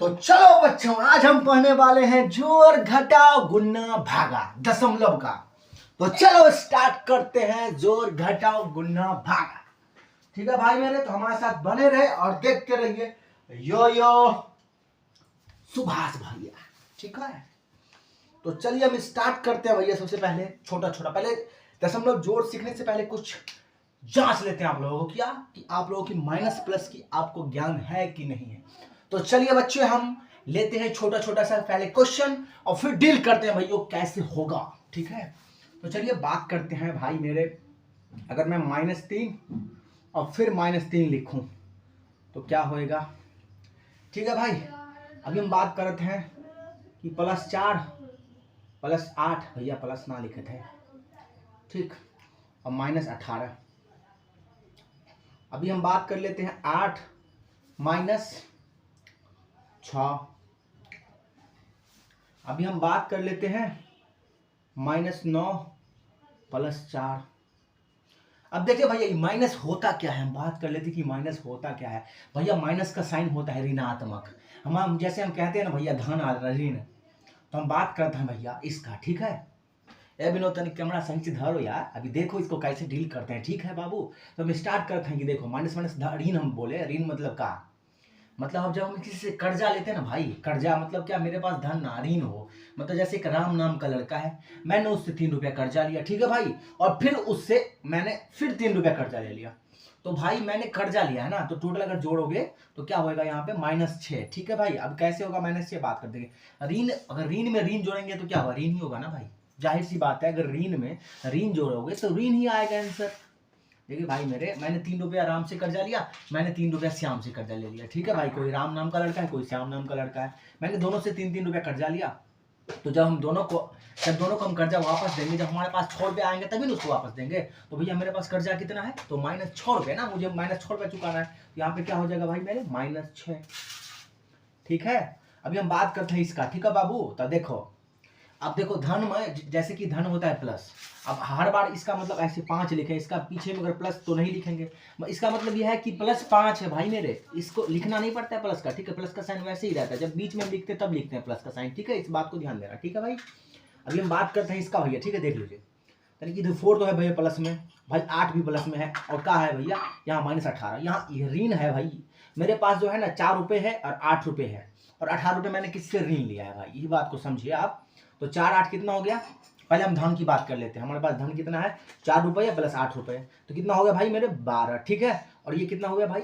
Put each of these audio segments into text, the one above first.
तो चलो बच्चों, आज हम पढ़ने वाले हैं जोड़ घटाव गुणा भागा दशमलव का। तो चलो स्टार्ट करते हैं जोड़ घटाव गुणा भागा। ठीक है भाई मेरे, तो हमारे साथ बने रहे और देखते रहिए यो यो सुभाष भैया। ठीक है, तो चलिए हम स्टार्ट करते हैं भैया। सबसे पहले छोटा छोटा, पहले दशमलव जोड़ सीखने से पहले कुछ जांच लेते हैं आप लोगों को, क्या कि आप लोगों की माइनस प्लस की आपको ज्ञान है कि नहीं है। तो चलिए बच्चे, हम लेते हैं छोटा छोटा सा पहले क्वेश्चन और फिर डील करते हैं भैया कैसे होगा। ठीक है, तो चलिए बात करते हैं भाई मेरे। अगर मैं -3 और फिर -3 लिखूं तो क्या होएगा। ठीक है भाई, अभी हम बात करते हैं कि +4 +8, भैया प्लस ना लिखे थे, ठीक, और -18। अभी हम बात कर लेते हैं 8 -6। अभी हम बात कर लेते हैं -9 +4। अब देखिए भैया माइनस होता क्या है, हम बात कर लेते कि माइनस होता क्या है। भैया माइनस का साइन होता है ऋणात्मक। हम जैसे हम कहते हैं ना भैया धन आ ऋण, तो हम बात करते हैं भैया इसका। ठीक है, ए विनोद तनिक कैमरा सही से धरो यार, अभी देखो इसको कैसे डील करते हैं। ठीक है बाबू, तो हम स्टार्ट करते हैं कि देखो माइनस माइनस ऋण, हम बोले ऋण मतलब का मतलब अब जब हम किसी से कर्जा लेते हैं ना भाई, कर्जा मतलब क्या, मेरे पास धन ना ऋण हो। मतलब जैसे एक राम नाम का लड़का है, मैंने उससे 3 रुपया कर्जा लिया, ठीक है भाई, और फिर उससे मैंने फिर 3 रुपया कर्जा ले लिया। तो भाई मैंने कर्जा लिया है ना, तो टोटल अगर जोड़ोगे तो क्या होगा यहाँ पे -6। ठीक है भाई, अब कैसे होगा -6 बात कर देंगे। ऋण, अगर ऋण में ऋण जोड़ेंगे तो क्या होगा, ऋण ही होगा ना भाई, जाहिर सी बात है। अगर ऋण में ऋण जोड़ोगे तो ऋण ही आएगा आंसर। देखिए भाई मेरे, मैंने 3 रुपया आराम से कर्जा लिया, मैंने 3 रुपया श्याम से कर्जा ले लिया। ठीक है भाई, कोई राम नाम का लड़का है, कोई श्याम नाम का लड़का है, मैंने दोनों से 3-3 रुपया कर्जा लिया। तो जब दोनों को हम कर्जा वापस देंगे, जब हमारे पास 6 रुपये आएंगे तभी उसको वापस देंगे। तो भैया मेरे पास कर्जा कितना है, तो -6 रुपये ना, मुझे -6 रुपये चुकाना है। तो यहाँ पे क्या हो जाएगा भाई मेरे, -6। ठीक है, अभी हम बात करते हैं इसका। ठीक है बाबू, तो देखो अब देखो धन में जैसे कि धन होता है प्लस, अब हर बार इसका मतलब ऐसे 5 लिखे, इसका पीछे में अगर प्लस तो नहीं लिखेंगे। इसका मतलब यह है कि +5 है भाई मेरे, इसको लिखना नहीं पड़ता है प्लस का। ठीक है, प्लस का साइन वैसे ही रहता है, जब बीच में लिखते तब लिखते हैं प्लस का साइन। ठीक है, इस बात को ध्यान देना। ठीक है भाई, अभी हम बात करते हैं इसका भैया। ठीक है, देख लीजिए, यानी कि 4 तो है भैया प्लस में, भाई 8 भी प्लस में है, और क्या है भैया यहाँ -18, यहाँ ऋण है भाई। मेरे पास जो है ना 4 रुपये है और 8 रुपये है, और 18 रुपये मैंने किससे ऋण लिया है भाई, ये बात को समझिए आप। तो 4 8 कितना हो गया, पहले हम धन की बात कर लेते हैं। हमारे पास धन कितना है, 4 रुपये + 8 रुपये, तो कितना हो गया भाई मेरे 12। ठीक है, और ये कितना हो गया भाई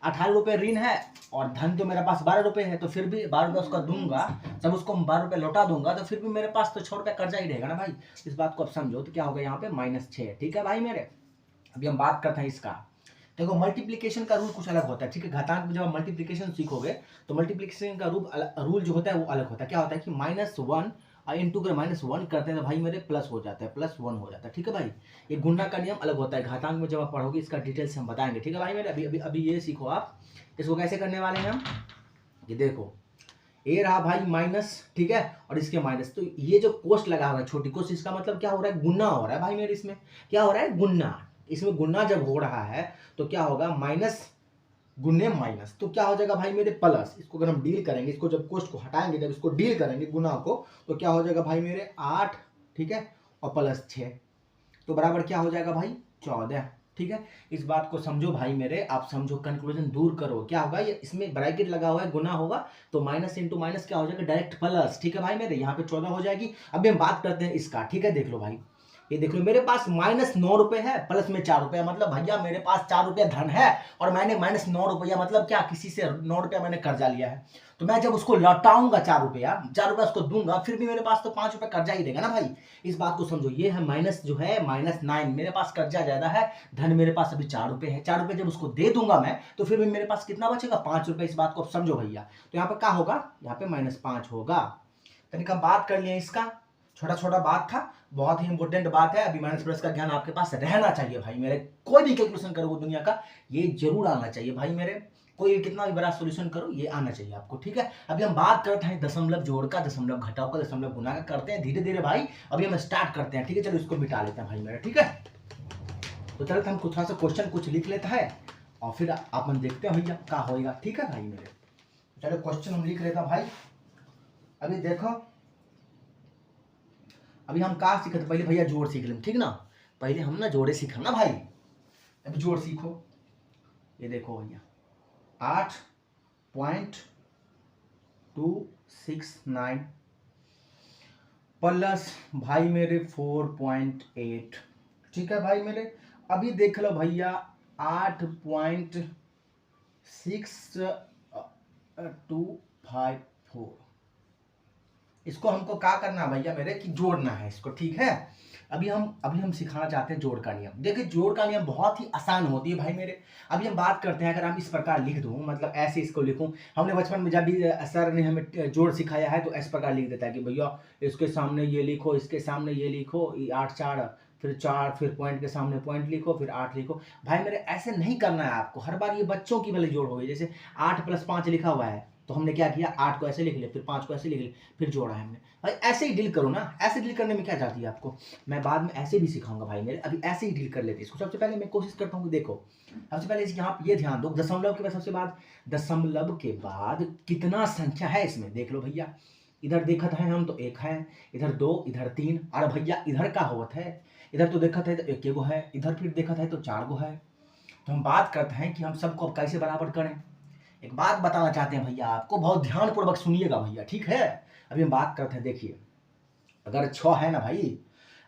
18 रुपये ऋण है, और धन तो मेरे पास 12 रुपये है, तो फिर भी 12 रुपये उसका दूंगा, जब उसको 12 रुपये लौटा दूंगा तो फिर भी मेरे पास तो 6 रुपये कर्जा ही रहेगा ना भाई। इस बात को आप समझो, तो क्या होगा यहाँ पे -6। ठीक है भाई मेरे, अभी हम बात करते हैं इसका। देखो मल्टीप्लिकेशन का रूल कुछ अलग होता है। ठीक है, घातांक में जब आप मल्टीप्लिकेशन सीखोगे तो मल्टीप्लिकेशन का रूल जो होता है वो अलग होता है। क्या होता है कि -1 इंटू अगर -1 करते हैं तो भाई मेरे प्लस हो जाता है, +1 हो जाता है। ठीक है भाई, ये गुणा का नियम अलग होता है। घातांक में जब आप पढ़ोगे इसका डिटेल से हम बताएंगे। ठीक है भाई मेरे, अभी अभी अभी ये सीखो आप, इसको कैसे करने वाले हैं हम। ये देखो, ये रहा भाई माइनस, ठीक है, और इसके माइनस, तो ये जो कोष्ट लगा हुआ है छोटी कोष्ट, इसका मतलब क्या हो रहा है, गुना हो रहा है भाई मेरे। इसमें क्या हो रहा है, गुना। इसमें गुना जब हो रहा है तो क्या होगा, माइनस गुने माइनस, तो क्या हो जाएगा भाई मेरे प्लस। इसको अगर हम डील करेंगे, इसको जब कोष्ट को हटाएंगे, जब इसको डील करेंगे गुना को, तो क्या हो जाएगा भाई मेरे 8, ठीक है, और +6, तो बराबर क्या हो जाएगा भाई 14। ठीक है, इस बात को समझो भाई मेरे, आप समझो, कंक्लूजन दूर करो। क्या होगा, ये इसमें ब्रैकेट लगा हुआ है, गुना होगा तो माइनस इंटू माइनस क्या हो जाएगा, डायरेक्ट प्लस। ठीक है भाई मेरे, यहाँ पे 14 हो जाएगी। अभी हम बात करते हैं इसका। ठीक है, देख लो भाई, ये देख लो, मेरे पास -9 रुपये है, प्लस में 4 रुपया, मतलब भैया मेरे पास 4 रुपया धन है, और मैंने -9 रुपया मतलब क्या, किसी से 9 रुपया मैंने कर्जा लिया है। तो मैं जब उसको लौटाऊंगा 4 रुपया उसको दूंगा, फिर भी मेरे पास तो 5 रुपया कर्जा ही देगा ना भाई। इस बात को समझो, ये है माइनस जो है -9, मेरे पास कर्जा ज्यादा है, धन मेरे पास अभी 4 रुपये है। 4 रुपये जब उसको दे दूंगा मैं, तो फिर भी मेरे पास कितना बचेगा, 5 रुपये। इस बात को समझो भैया, तो यहाँ पे क्या होगा, यहाँ पे -5 होगा। तनिक हम बात कर लिए इसका, छोटा छोटा बात था, बहुत ही इंपॉर्टेंट बात है। अभी माइनस प्लस का ज्ञान आपके पास रहना चाहिए भाई मेरे। कोई भी कैलकुलेशन करोगे दुनिया का, ये जरूर आना चाहिए भाई मेरे। कोई कितना भी बड़ा सॉल्यूशन करो, ये आना चाहिए आपको। ठीक है, अभी हम बात करते हैं दशमलव जोड़ का, दशमलव घटाव का, दशमलव गुणा का, करते हैं धीरे धीरे भाई। अभी हम स्टार्ट करते हैं। ठीक है, चलो इसको मिटा लेते हैं भाई मेरे। ठीक है, तो चलो हम थोड़ा सा क्वेश्चन कुछ लिख लेता है, और फिर अपन देखते हैं भैया क्या होएगा। ठीक है भाई मेरे, चलो क्वेश्चन हम लिख लेता भाई। अभी देखो, अभी हम कहा सीखे थे पहले भैया, जोड़ सीख लें, ठीक ना। पहले हम ना जोड़े सीखा ना भाई, अभी जोड़ सीखो। ये देखो भैया 8.269 प्लस भाई मेरे 4.8, ठीक है भाई मेरे। अभी देख लो भैया 8.6254, इसको हमको क्या करना है भैया मेरे कि जोड़ना है इसको, ठीक है। अभी हम सिखाना चाहते हैं जोड़ का नियम। देखिए जोड़ का नियम बहुत ही आसान होती है भाई मेरे। अभी हम बात करते हैं, अगर हम इस प्रकार लिख दूं, मतलब ऐसे इसको लिखूं, हमने बचपन में जब भी सर ने हमें जोड़ सिखाया है तो इस प्रकार लिख देता है कि भैया इसके सामने ये लिखो, इसके सामने ये लिखो, 8 4, फिर 4, फिर पॉइंट के सामने पॉइंट लिखो, फिर 8 लिखो। भाई मेरे ऐसे नहीं करना है आपको। हर बार ये बच्चों की वाली जोड़ होगी, जैसे 8 + 5 लिखा हुआ है तो हमने क्या किया, 8 को ऐसे लिख लिया, फिर 5 को ऐसे लिख लिया, फिर जोड़ा है हमने। भाई ऐसे ही डील करो ना, ऐसे डील करने में क्या जाती है आपको, मैं बाद में ऐसे भी सिखाऊंगा भाई मेरे। अभी ऐसे ही डील कर लेते हैं इसको। सबसे पहले मैं कोशिश करता हूँ कि देखो, सबसे पहले यहाँ ये ध्यान दो, दशमलव के बाद सबसे बाद दशमलव के बाद कितना संख्या है इसमें देख लो भैया। इधर देखत है हम तो 1 है, इधर 2, इधर 3, और भैया इधर का होत है, इधर तो देखत है तो 1 गो है, इधर फिर देखत है तो 4 गो है। तो हम बात करते हैं कि हम सबको अब कैसे बराबर करें। एक बात बताना चाहते हैं भैया आपको, बहुत ध्यानपूर्वक सुनिएगा भैया, ठीक है। अभी हम बात करते हैं, देखिए अगर 6 है ना भाई,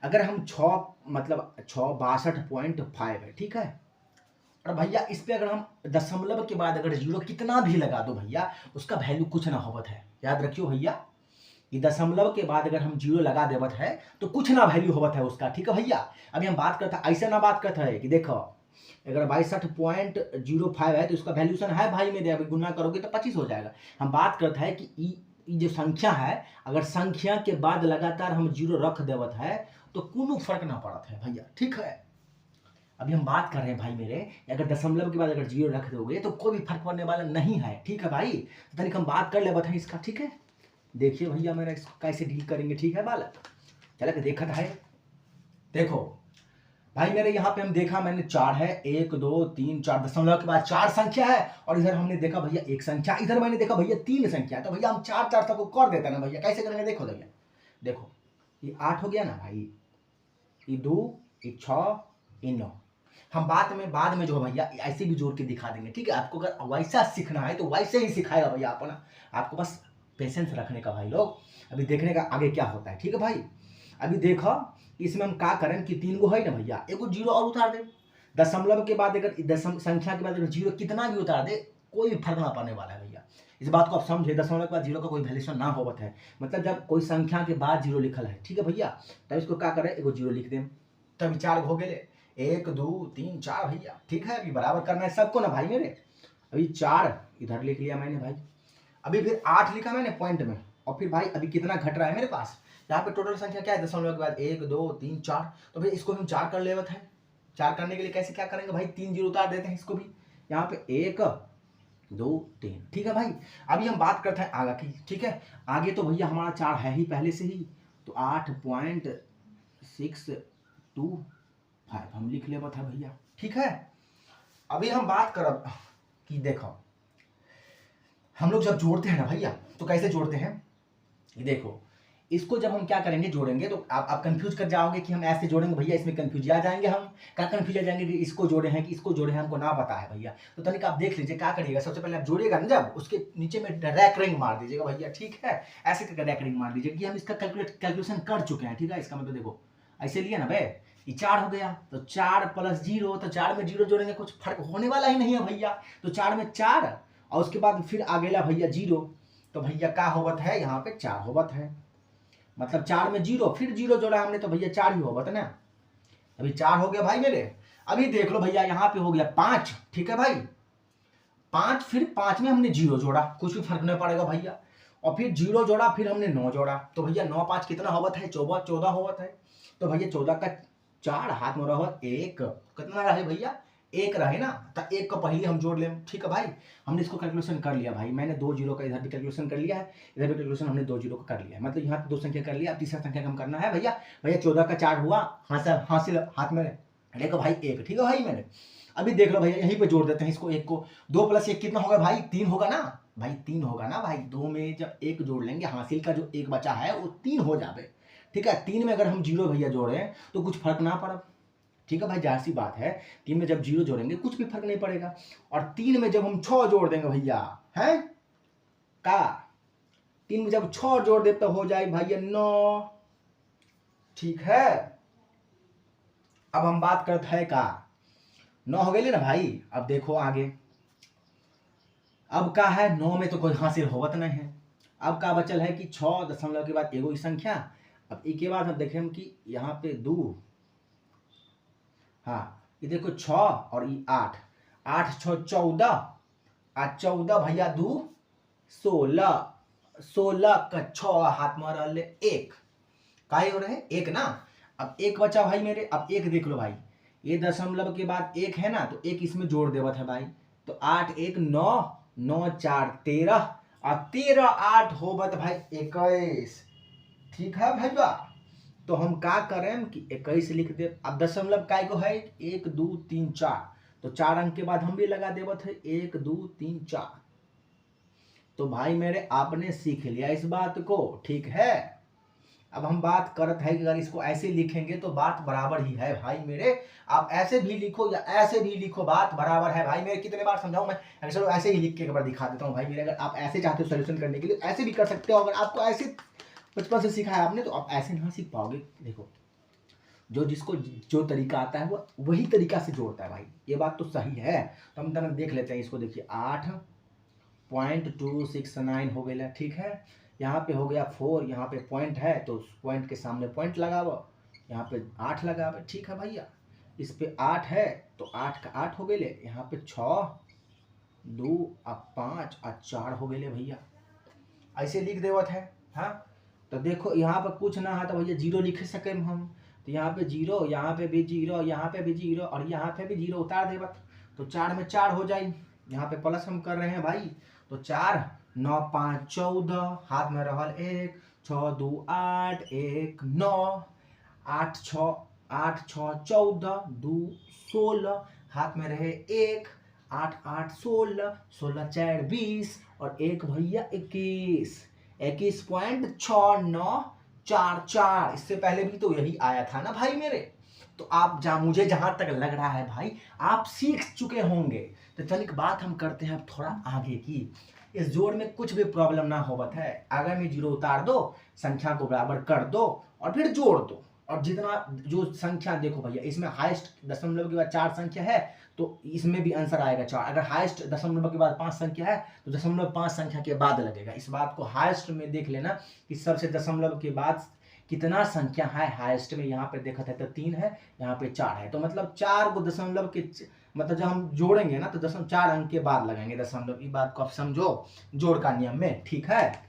अगर हम 6 मतलब 6 62.5 है, ठीक है। और भैया इस पे अगर हम दशमलव के बाद अगर 0 कितना भी लगा दो भैया, उसका वैल्यू कुछ ना होवत है। याद रखियो भैया, ये दशमलव के बाद अगर हम 0 लगा देवत है तो कुछ ना वैल्यू होवत है उसका, ठीक है भैया। अभी हम बात करते हैं, ऐसे ना बात करते हैं कि देखो अगर 62.05 है तो उसका वैल्यूशन है भाई मेरे, अभी गुना करोगे तो 25 हो जाएगा। हम बात करते हैं कि ये जो संख्या है, अगर संख्या के बाद लगातार हम 0 रख देवत है तो कोनो फर्क ना पड़त है भैया, ठीक है। अभी हम बात कर रहे हैं भाई मेरे, अगर दशमलव के बाद अगर 0 रख दोगे तो कोई भी फर्क पड़ने वाला नहीं है, ठीक है भाई। तो तनिक हम बात कर लेवत है इसका, ठीक है। देखिए भैया मेरा इसको कैसे डील करेंगे, ठीक है बालक। चलो देखा है, देखो भाई मेरे यहाँ पे हम देखा, मैंने 4 है, 1 2 3 4, दशमलव के बाद 4 संख्या है, और इधर हमने देखा भैया 1 संख्या, इधर मैंने देखा भैया 3 संख्या है। तो भैया हम 4 4 तक को कर देते हैं ना भैया, कैसे करेंगे देखो भैया। देखो ये 8 हो गया ना भाई, ये 2, ये 6, ये 9। हम बाद में जो है भैया ऐसे भी जोड़ के दिखा देंगे, ठीक है। आपको अगर वैसा सीखना है तो वैसे ही सिखाएगा भैया अपना, आपको बस पेशेंस रखने का भाई लोग। अभी देखने का आगे क्या होता है, ठीक है भाई। अभी देखो इसमें हम क्या करें कि 3 गो है ना भैया, 1 0 और उतार दे। दशमलव के बाद अगर दशम संख्या के बाद अगर 0 कितना भी उतार दे, कोई फर्क ना पड़ने वाला है भैया। इस बात को आप समझे, दशमलव के बाद 0 का कोई वैल्यूशन ना होवत है, मतलब जब कोई संख्या के बाद 0 लिखल है, ठीक है भैया, तब इसको क्या करें, 1 0 लिख दें, तब 4 हो गए, 1 2 3 4 भैया, ठीक है। अभी बराबर करना है सबको ना भाई मेरे। अभी 4 इधर लिख लिया मैंने भाई, अभी फिर 8 लिखा मैंने पॉइंट में, और फिर भाई अभी कितना घट रहा है मेरे पास, यहाँ पे टोटल संख्या क्या है दशमलव के बाद 1 2 3 4। तो भाई इसको हम 4 कर लेवत है। 4 करने के लिए कैसे क्या करेंगे भाई, 3 0 उतार देते हैं इसको भी, यहाँ पे 1 2 3, ठीक है भाई। अभी हम बात करते हैं आगे की, ठीक है। आगे तो भैया हमारा 4 है ही पहले से ही, तो 8.625 हम लिख लेवत है भैया, ठीक है। अभी हम बात करब कि देखो हम लोग जब जोड़ते हैं ना भैया तो कैसे जोड़ते हैं, ये देखो इसको जब हम क्या करेंगे जोड़ेंगे तो आप कंफ्यूज कर जाओगे कि हम ऐसे जोड़ेंगे भैया, इसमें कंफ्यूज आ जाएंगे हम, क्या कंफ्यूज आ जाएंगे कि इसको जोड़े हैं कि इसको जोड़े हैं, हमको ना पता है भैया। तो तनिक आप देख लीजिए क्या करिएगा, सबसे पहले आप जोड़िएगा ना जब, उसके नीचे में रैक रिंग मार दीजिएगा भैया, ठीक है। ऐसे करके रैक रिंग मार दीजिए कि हम इसका कैलकुलेशन कर चुके हैं, ठीक है। इसका मतलब देखो ऐसे लिया ना भाई, ये 4 हो गया, तो 4 + 0, तो 4 में 0 जोड़ेंगे कुछ फर्क होने वाला ही नहीं है भैया। तो 4 में 4, और उसके बाद फिर आगेला भैया 0, तो भैया क्या होवत है, यहाँ पे 4 होवत है, मतलब 4 में 0, फिर 0 जोड़ा हमने तो भैया 4 ही होवत ना। अभी 4 हो गया भाई मेरे। अभी देख लो भैया यहाँ पे हो गया 5, ठीक है भाई, 5, फिर 5 में हमने 0 जोड़ा, कुछ भी फर्क नहीं पड़ेगा भैया, और फिर 0 जोड़ा, फिर हमने 9 जोड़ा, तो भैया 9 5 कितना होवत है, 14 होवत है। तो भैया 14 का 4 हाथ में रहा 1, कितना रहे भैया, 1 रहे ना, तो 1 का पहले हम जोड़ लें, ठीक है भाई। हमने इसको कैलकुलेशन कर लिया भाई, मैंने 2 0 का इधर भी कैलकुलेशन कर लिया है, इधर भी कैलकुलेशन हमने 2 0 का कर लिया है, मतलब यहाँ पे 2 संख्या कर लिया। अब तीसरा संख्या कम करना है भैया। भैया 14 का 4 हुआ, हाथ में देखो भाई 1, ठीक है भाई। मैंने अभी देख लो भैया यहीं पे जोड़ देते हैं इसको, 1 को 2 + 1 कितना होगा भाई, 3 होगा ना। भाई 3 होगा ना भाई, 2 में जब 1 जोड़ लेंगे, हासिल का जो 1 बचा है वो 3 हो जावे। ठीक है, 3 में अगर हम 0 भैया जोड़े तो कुछ फर्क ना पड़ा। ठीक है भाई, जाहिर सी बात है 3 में जब 0 जोड़ेंगे कुछ भी फर्क नहीं पड़ेगा। और 3 में जब हम 6 जोड़ देंगे भैया, है का 3 में जब 6 जोड़ दे तो हो जाए भैया 9। ठीक है, अब हम बात करते हैं का 9 हो गए ना भाई। अब देखो आगे, अब का है 9 में तो कोई हासिल होवत नहीं है। अब का बचल है कि 6 दशमलव के बाद एगो ही संख्या। अब एक के बाद हम देखें कि यहाँ पे 2, हाँ ये देखो 6 और ये 8, 8 6 14, आ 14 भैया 2 16, 16 का 6 हाथ में रह ले 1, काहे हो रहे 1 ना। अब 1 बचा भाई मेरे, अब 1 देख लो भाई, ये दशमलव के बाद 1 है ना, तो 1 इसमें जोड़ देवत है भाई, तो 8 1 9, 9 4 13, और 13 8 होवत भाई 21। ठीक है भैया, तो हम का करें कि 21 लिख दे। अब दशमलव काय को है 1 2 3 4, तो 4 अंक के बाद हम भी लगा देवत है 1 2 3 4। तो भाई मेरे आपने सीख लिया इस बात को। ठीक है, अब हम बात करत है कि अगर इसको ऐसे लिखेंगे तो बात बराबर ही है भाई मेरे। आप ऐसे भी लिखो या ऐसे भी लिखो, बात बराबर है भाई मेरे। कितने बार समझाऊं मैं, चलो ऐसे ही लिख के एक बार दिखा देता हूँ भाई मेरे। अगर आप ऐसे चाहते हो सोल्यूशन करने के लिए ऐसे भी कर सकते हो। अगर आपको ऐसे बचपन से सिखाया आपने तो आप ऐसे नहीं सीख पाओगे। देखो, जो जिसको जो तरीका आता है वो वही तरीका से जोड़ता है भाई, ये बात तो सही है। तो हम तरह देख लेते हैं इसको। देखिए 8.269 हो गया। ठीक है, यहाँ पे हो गया 4, यहाँ पे पॉइंट है तो पॉइंट के सामने पॉइंट लगाओ, यहाँ पे 8 लगाओ। ठीक है भैया, इस पे 8 है तो 8 का 8 हो गए, यहाँ पे 6 2 और 5 और 4 हो गए भैया, ऐसे लिख देवत है। हाँ, तो देखो यहाँ पर कुछ ना है तो भैया 0 लिख सके हम, तो यहाँ पे 0, यहाँ पे भी 0, यहाँ पे भी 0 और यहाँ पे भी 0 उतार देवत, तो 4 में 4 हो जाए। यहाँ पे प्लस हम कर रहे हैं भाई, तो 4 9 5 14, हाथ में रहल 1 6 2 8 1 9, 8 6 14 2 16, हाथ में रहे 1 8 8 16, 16 4 20 और 1 भैया 21, 21.6944। इससे पहले भी तो यही आया था ना भाई मेरे। तो आप मुझे जहां तक लग रहा है भाई आप सीख चुके होंगे। तो चलिए बात हम करते हैं थोड़ा आगे की। इस जोड़ में कुछ भी प्रॉब्लम ना होवत है, आगे में 0 उतार दो, संख्या को बराबर कर दो और फिर जोड़ दो। और जितना जो संख्या देखो भैया, इसमें हाईएस्ट दशमलव के बाद 4 संख्या है तो इसमें भी आंसर आएगा 4। अगर हाईएस्ट दशमलव के बाद 5 संख्या है तो दशमलव 5 संख्या के बाद लगेगा। इस बात को हाईएस्ट में देख लेना कि सबसे दशमलव के बाद कितना संख्या है हाईएस्ट में। यहाँ पे देखा था तो 3 है, यहाँ पे 4 है, तो मतलब 4 को दशमलव के मतलब जब हम जोड़ेंगे ना तो 4 अंक के बाद लगाएंगे दशमलव। ये बात को आप समझो जोड़ का नियम में। ठीक है,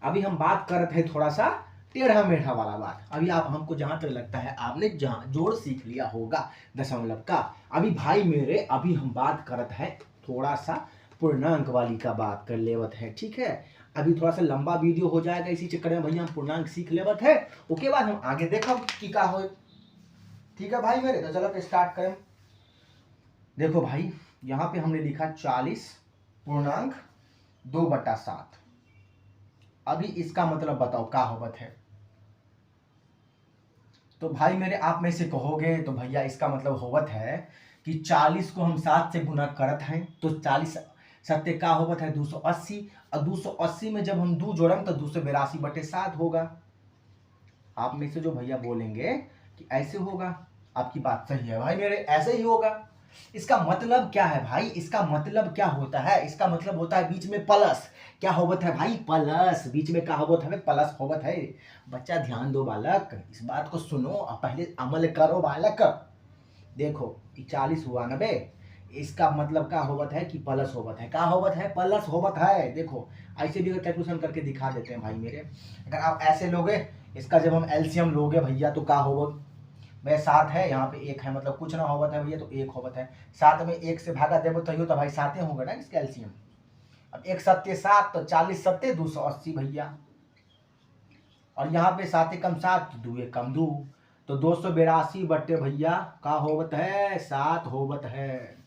अभी हम बात कर रहे थे थोड़ा सा टेढ़ा मेढ़ा वाला बात। अभी आप हमको जहां तक लगता है आपने जहां जोड़ सीख लिया होगा दशमलव का। अभी भाई मेरे अभी हम बात करत है थोड़ा सा पूर्णांक वाली का बात कर लेवत है। ठीक है, अभी थोड़ा सा लंबा वीडियो हो जाएगा, इसी चक्कर में भैया हम पूर्णांक सीख लेवत है। उसके बाद हम आगे देखब कि का हो। ठीक है भाई मेरे, तो चलो स्टार्ट करें। देखो भाई यहाँ पे हमने लिखा 40.2/7। अभी इसका मतलब बताओ का होवत है। तो भाई मेरे आप में से कहोगे तो भैया इसका मतलब होवत है कि 40 को हम 7 से गुना करत हैं तो 40 सत्ते का होवत है 280, और 280 में जब हम 2 जोड़म तो 282/7 होगा। आप में से जो भैया बोलेंगे कि ऐसे होगा, आपकी बात सही है भाई मेरे, ऐसे ही होगा। इसका मतलब क्या है भाई, इसका मतलब क्या होता है, इसका मतलब होता है बीच में प्लस। क्या होवत है भाई, प्लस। बीच में क्या होवत है, प्लस होवत है। बच्चा ध्यान दो बालक, इस बात को सुनो और पहले अमल करो बालक। देखो 40 हुआ 90, इसका मतलब क्या होवत है कि प्लस होवत है। क्या होवत है, प्लस होवत है। देखो ऐसे भी कैलकुलेशन करके दिखा देते हैं भाई मेरे। अगर आप ऐसे लोगे, इसका जब हम एलसीएम लोगे भैया तो क्या होवत, भाई 7 है, यहाँ पे 1 है, मतलब कुछ ना होवत है भैया तो 1 होवत है। 7 में 1 से भागा देवो तो भाई 7 होगा ना इसका एलसीएम। अब 1 7 7 तो 40 7 280 भैया, और यहाँ पे 7 कम 7 2 कम 2, तो 282 बट्टे भैया का होवत है 7 होवत है।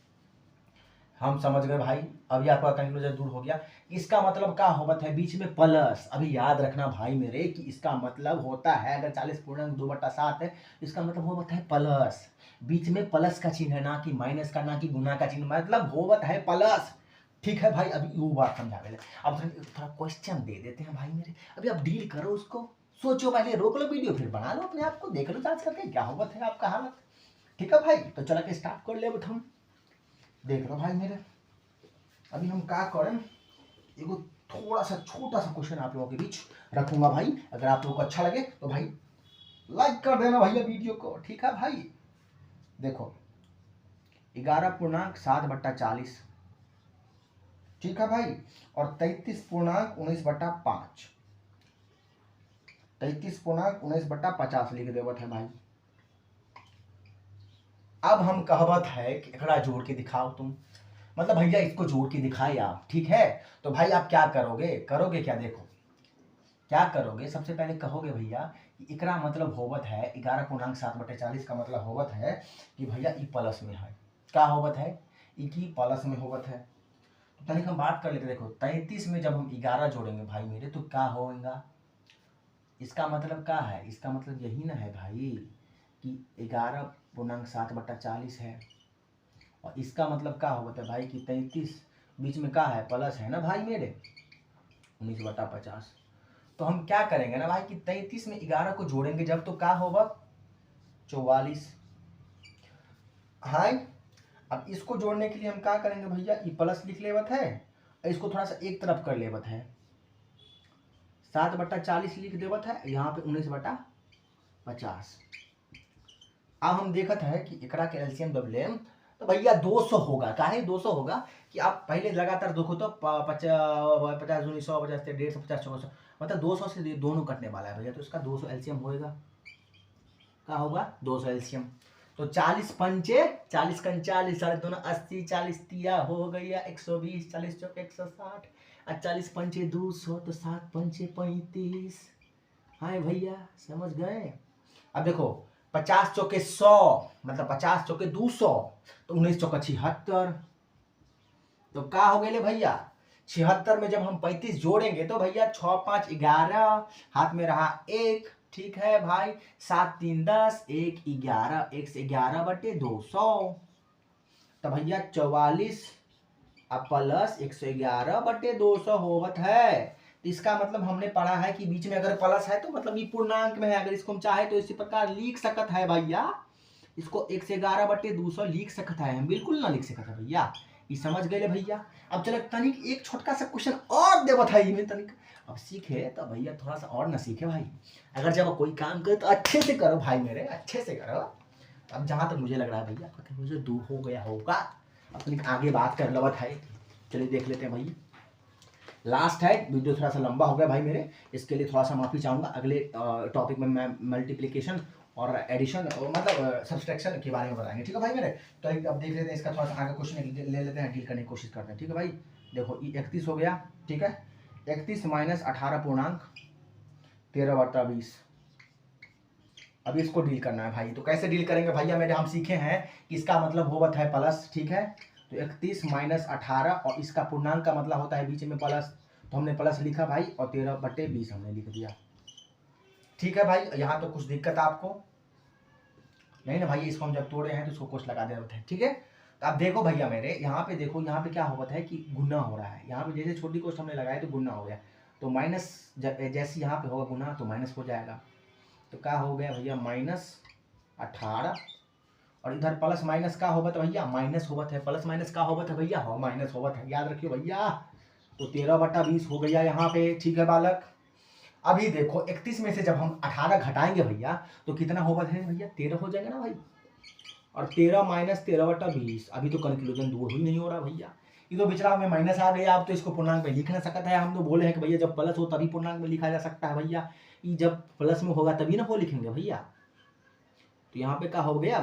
हम समझ गए भाई, अभी आपका कंक्लूजन दूर हो गया। इसका मतलब क्या होता है बीच में प्लस। अभी याद रखना भाई मेरे कि इसका मतलब होता है अगर 40.2/7 है, इसका मतलब होता है प्लस। बीच में प्लस का चिन्ह है, ना कि माइनस का, ना कि गुना का चिन्ह, मतलब होता है प्लस। ठीक है भाई, अभी वो बात समझा गए। अब थोड़ा क्वेश्चन दे देते हैं भाई मेरे, अभी आप डील करो उसको, सोचो पहले, रोक लो वीडियो, फिर बना लो अपने आप को, देख लो जांच करके क्या होता है आपका हालत। ठीक है भाई, तो चला के स्टार्ट कर ले। हम देख लो भाई मेरे, अभी हम क्या करें, एगो थोड़ा सा छोटा सा क्वेश्चन आप लोगों के बीच रखूंगा भाई। अगर आप लोगों को अच्छा लगे तो भाई लाइक कर देना भैया वीडियो को। ठीक है भाई, देखो 11.7/40, ठीक है भाई, और 33.19/5, 33.19/50 लिख देवत है भाई। अब हम कहवत है कि एकरा जोड़ के दिखाओ तुम, मतलब भैया इसको जोड़ के दिखाए आप। ठीक है, तो भाई आप क्या करोगे, क्या, देखो क्या करोगे, सबसे पहले कहोगे भैया कि एकरा मतलब होवत है 11.7/40 का मतलब होवत है कि भैया ई प्लस में है। क्या होवत है, ई की प्लस में होवत है। तो तनिक हम बात कर लेते, देखो 33 में जब हम 11 जोड़ेंगे भाई मेरे तो क्या होगा, इसका मतलब क्या है, इसका मतलब यही ना है भाई कि 11.7/40 है, और इसका मतलब क्या होता है भाई कि 33 बीच में क्या है, प्लस है ना भाई मेरे, 19/50। तो हम क्या करेंगे ना भाई कि 33 में 11 को जोड़ेंगे जब, तो क्या होगा, 44। हाय, अब इसको जोड़ने के लिए हम क्या करेंगे भैया, ये प्लस लिख लेवत है, इसको थोड़ा सा एक तरफ कर लेवत है, 7/40 लिख देवत है, यहाँ पे 19/50। अब हम देखत है कि एकरा के एलसीएम जब लेम तो भैया 200 होगा। काहे 200 होगा कि आप पहले लगातार देखो तो 50 दूनी 100, 50 से 150, 50 400, मतलब 200 से दोनों कटने वाला है भैया, तो इसका 200 एलसीएम होएगा। क्या होगा, 200 एलसीएम। तो 40 पंचे 40 कन 40, साढ़े दोनों 80, 40 तिया हो गया 120, 40 चौक 160, और 40 पंचे 200, तो 7 पंचे 35। हाय भैया समझ गए। अब देखो 50 चौके 100, मतलब 50 चौके 200, तो 19 चौका 76, तो क्या हो गए भैया, 76 में जब हम 35 जोड़ेंगे तो भैया 6 5 11, हाथ में रहा 1, ठीक है भाई, 7 3 10, 1 11, 1 से 11/200, तो भैया 44 अब प्लस 111/200 होवत है। तो इसका मतलब हमने पढ़ा है कि बीच में अगर प्लस है तो मतलब ये पूर्णांक में है, अगर इसको हम चाहे तो इसी प्रकार लिख सकत है भैया, इसको 111/200 लिख सकता है, हम बिल्कुल ना लिख सकता है भैया, ये समझ गए भैया। अब चलो तनिक एक छोटका सा क्वेश्चन और दे बताइए में तनिक, अब सीखे तो भैया थोड़ा सा और ना सीखे भाई, अगर जब कोई काम करे तो अच्छे से करो भाई मेरे, अच्छे से करो। अब जहां तक मुझे लग रहा है भैया आपका मुझे दूर हो गया होगा, अपनी आगे बात कर लवत है, चलिए देख लेते हैं भाई। लास्ट है, वीडियो थोड़ा सा लंबा हो गया भाई मेरे, इसके लिए थोड़ा सा माफी चाहूंगा। अगले टॉपिक में मैं मल्टीप्लिकेशन और एडिशन मतलब सब्सट्रैक्शन के बारे में बताएंगे, ठीक है भाई मेरे। तो अब देख लेते हैं इसका थोड़ा सा आगे क्वेश्चन ले लेते हैं, डील करने की कोशिश करते हैं, ठीक है भाई। देखो ये 31 हो गया, ठीक है, 31 माइनस 18.13/20, अब इसको डील करना है भाई। तो कैसे डील करेंगे भैया मेरे, हम सीखे हैं कि इसका मतलब होता है प्लस, ठीक है, तो 31 माइनस 18 और इसका पूर्णांक का मतलब होता है बीच में प्लस, तो हमने प्लस लिखा भाई, और 13/20 हमने लिख दिया, ठीक है भाई। यहाँ तो कुछ दिक्कत आपको नहीं ना भाई, इसको हम जब तोड़े हैं तो इसको कुछ लगा दे रहे हैं, ठीक है। तो अब देखो भैया मेरे, यहाँ पे देखो, यहाँ पे क्या होता है कि गुना हो रहा है, यहाँ पे जैसे छोटी कोष्ट हमने लगाया तो गुना हो गया, तो माइनस जैसे यहाँ पे होगा गुना तो माइनस हो जाएगा, तो क्या हो गया भैया -18, और इधर प्लस माइनस का होगा तो भैया माइनस होवत है, प्लस माइनस का होवत है भैया, हाँ माइनस होवत है, याद रखियो भैया। तो 13/20 हो गया यहाँ पे, ठीक है बालक। अभी देखो 31 में से जब हम 18 घटाएंगे भैया तो कितना होगा भैया, 13 हो जाएगा ना भाई, और 13 माइनस 13/20, अभी तो कंक्लूजन दूर ही नहीं हो रहा भैया, ये तो बिचरा में माइनस आ गया, आप तो इसको पूर्णांक में लिख ना सकता है। हम तो बोले हैं कि भैया जब प्लस हो तभी पूर्णांक में लिखा जा सकता है भैया, ये जब प्लस में होगा तभी ना वो लिखेंगे भैया। तो यहाँ पे क्या हो गया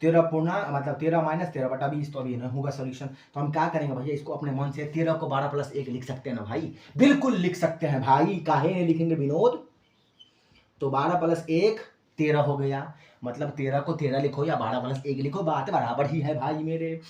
13 पूर्णांक मतलब 13 माइनस 13/20, तो अभी नहीं होगा सोल्यूशन। तो हम क्या करेंगे भैया, इसको अपने मन से 13 को 12 + 1 लिख सकते हैं ना भाई, बिल्कुल लिख सकते हैं भाई, काहे नहीं लिखेंगे विनोद। तो 12 + 1 13 हो गया, मतलब 13 को 13 लिखो या 12+1 लिखो, बात बराबर ही है भाई मेरे।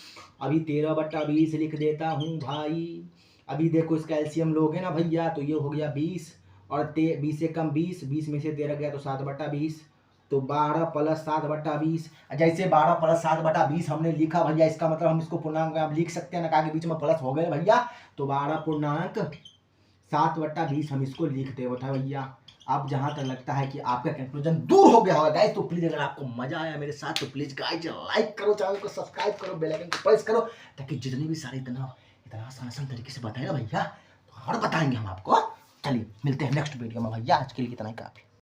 अभी 13/20 लिख देता हूँ भाई। अभी देखो इसका एलसीएम लोगे ना भैया तो ये हो गया 20 और 20 से कम 20, 20 में से 13 गया तो 7/20, तो 12 + 7/20। जैसे 12 + 7/20 हमने लिखा भैया, इसका मतलब हम इसको पूर्णांक में आप लिख सकते हैं ना, के बीच में प्लस हो गए भैया, तो 12.7/20 हम इसको लिखते होता है भैया। अब जहां तक लगता है कि आपका कंक्लूजन दूर हो गया होगा गाइस, तो प्लीज अगर आपको मजा आया मेरे साथ तो प्लीज गाइस लाइक करो, चैनल को सब्सक्राइब करो, बेल आइकन को प्रेस करो, ताकि जितने भी सारे इतना आसान तरीके से बताएगा भैया तो और बताएंगे हम आपको। चलिए मिलते हैं नेक्स्ट वीडियो में भैया, आज के लिए इतना ही काफी।